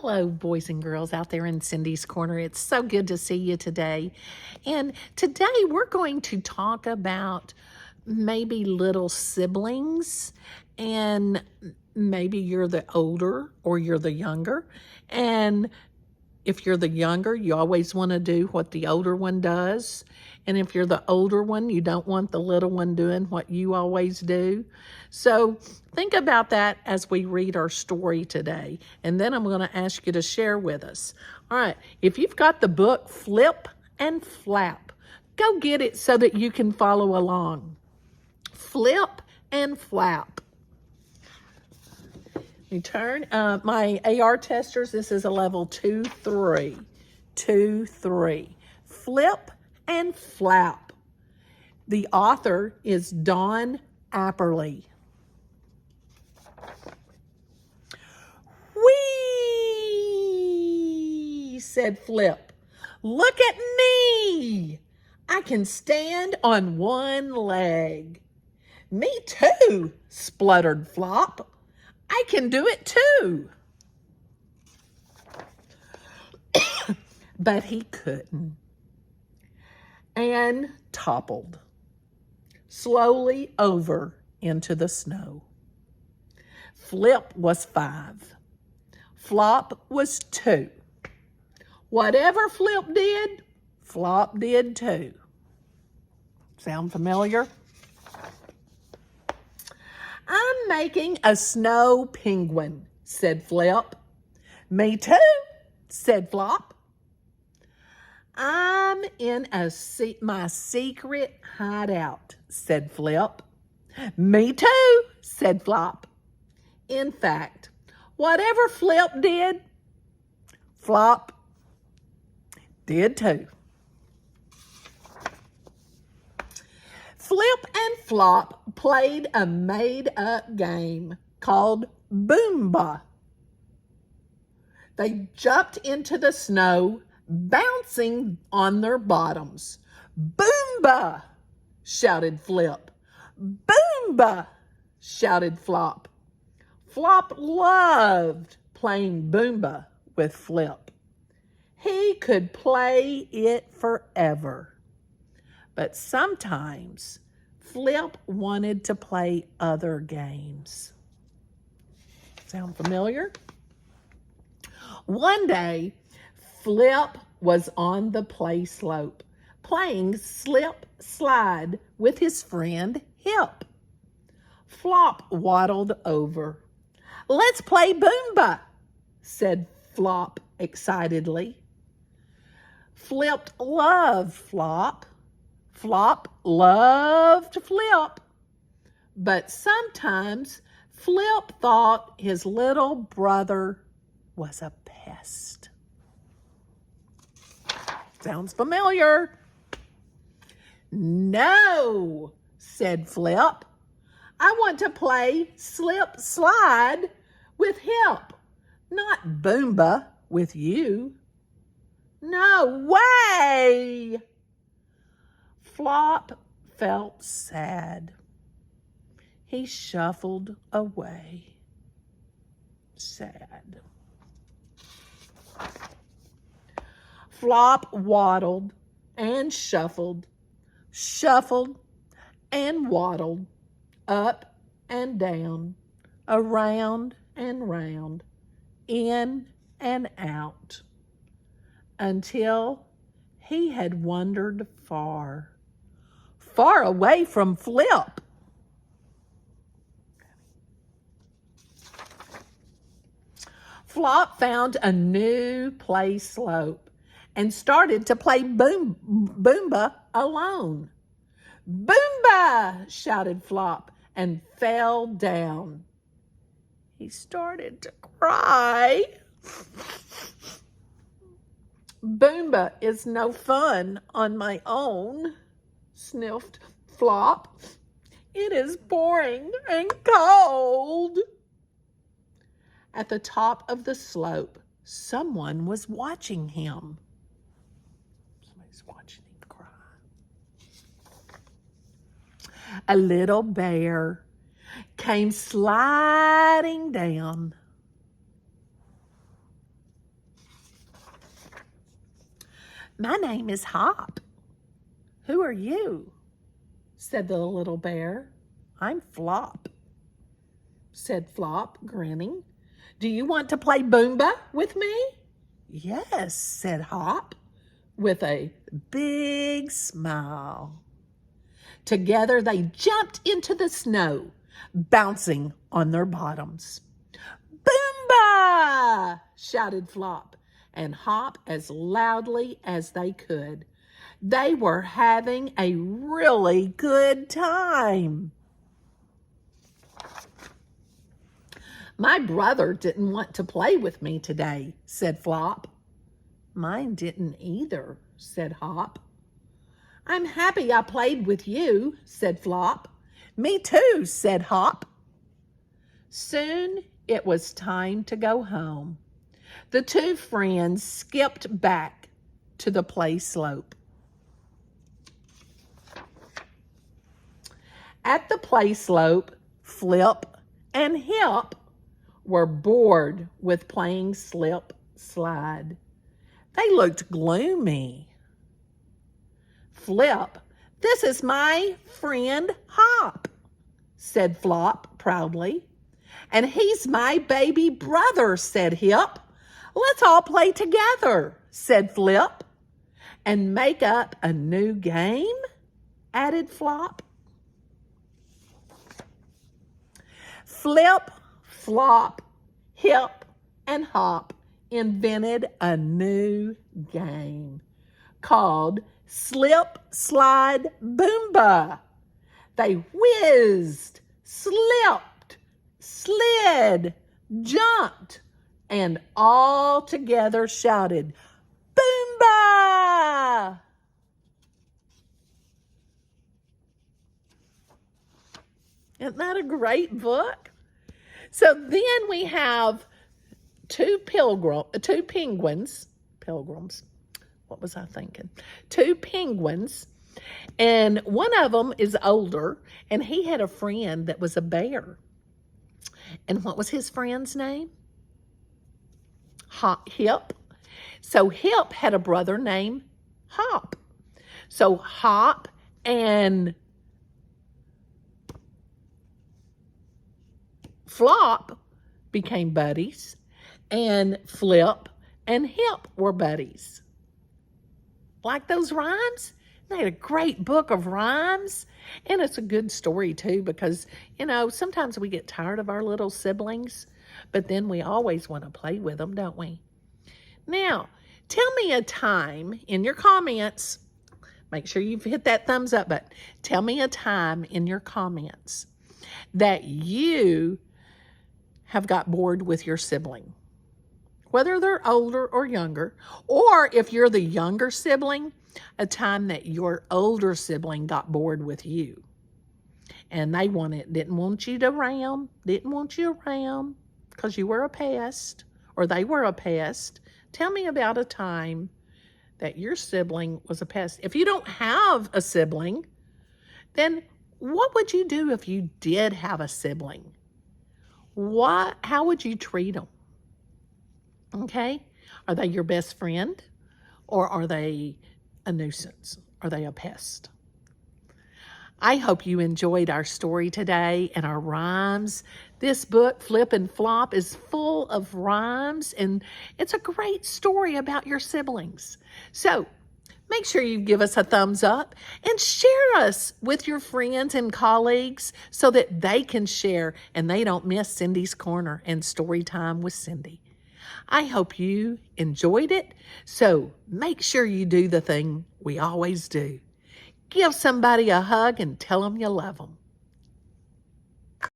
Hello, boys and girls out there in Cindy's Corner. It's so good to see you today. And today we're going to talk about maybe little siblings, and maybe you're the older or you're the younger. And if you're the younger, you always want to do what the older one does. And if you're the older one, you don't want the little one doing what you always do. So think about that as we read our story today. And then I'm going to ask you to share with us. All right, if you've got the book Flip and Flap, go get it so that you can follow along. Flip and Flap. You turn, my AR testers, this is a level 2-3. 2-3. Flip and Flap. The author is Dawn Apperley. Whee! Said Flip. Look at me! I can stand on one leg. Me too, spluttered Flop. I can do it too. But he couldn't, and toppled slowly over into the snow. Flip was 5. Flop was 2. Whatever Flip did, Flop did too. Sound familiar? I'm making a snow penguin, said Flip. Me too, said Flop. I'm in my secret hideout, said Flip. Me too, said Flop. In fact, whatever Flip did, Flop did too. Flip and Flop played a made-up game called Boomba. They jumped into the snow, bouncing on their bottoms. Boomba! Shouted Flip. Boomba! Shouted Flop. Flop loved playing Boomba with Flip. He could play it forever. But sometimes Flip wanted to play other games. Sound familiar? One day, Flip was on the play slope, playing slip slide with his friend Hip. Flop waddled over. Let's play Boomba, said Flop excitedly. Flip loved Flop. Flop loved Flip. But sometimes Flip thought his little brother was a pest. Sounds familiar? No, said Flip. I want to play slip slide with Hip, not Boomba with you. No way! Flop felt sad. He shuffled away, sad. Flop waddled and shuffled and waddled, up and down, around and round, in and out, until he had wandered far away from Flip. Flop found a new play slope and started to play Boomba alone. Boomba! Shouted Flop and fell down. He started to cry. Boomba is no fun on my own, sniffed Flop. It is boring and cold. At the top of the slope, someone was watching him. Somebody's watching him cry. A little bear came sliding down. My name is Hop. Who are you? Said the little bear. I'm Flop, said Flop, grinning. Do you want to play Boomba with me? Yes, said Hop, with a big smile. Together they jumped into the snow, bouncing on their bottoms. Boomba! Shouted Flop and Hop as loudly as they could. They were having a really good time. My brother didn't want to play with me today, said Flop. Mine didn't either, said Hop. I'm happy I played with you, said Flop. Me too, said Hop. Soon it was time to go home. The two friends skipped back to the play slope. At the play slope, Flip and Hip were bored with playing slip slide. They looked gloomy. Flip, this is my friend Hop, said Flop proudly. And he's my baby brother, said Hip. Let's all play together, said Flip. And make up a new game, added Flop. Flip, Flop, Hip, and Hop invented a new game called Slip, Slide, Boomba. They whizzed, slipped, slid, jumped, and all together shouted, Boomba! Isn't that a great book? So then we have two penguins. What was I thinking? Two penguins, and one of them is older, and he had a friend that was a bear. And what was his friend's name? Hip. So Hip had a brother named Hop. So Hop and Flop became buddies, and Flip and Hip were buddies. Like those rhymes? They had a great book of rhymes, and it's a good story too because, sometimes we get tired of our little siblings, but then we always want to play with them, don't we? Now, tell me a time in your comments. Make sure you've hit that thumbs up button. Tell me a time in your comments that you have got bored with your sibling, whether they're older or younger, or if you're the younger sibling, a time that your older sibling got bored with you and didn't want you around because you were a pest or they were a pest. Tell me about a time that your sibling was a pest. If you don't have a sibling, then what would you do if you did have a sibling? How would you treat them? Okay? Are they your best friend? Or are they a nuisance? Are they a pest? I hope you enjoyed our story today and our rhymes. This book, Flip and Flop, is full of rhymes, and it's a great story about your siblings. So make sure you give us a thumbs up and share us with your friends and colleagues so that they can share and they don't miss Cindy's Corner and Storytime with Cindy. I hope you enjoyed it, so make sure you do the thing we always do. Give somebody a hug and tell them you love them.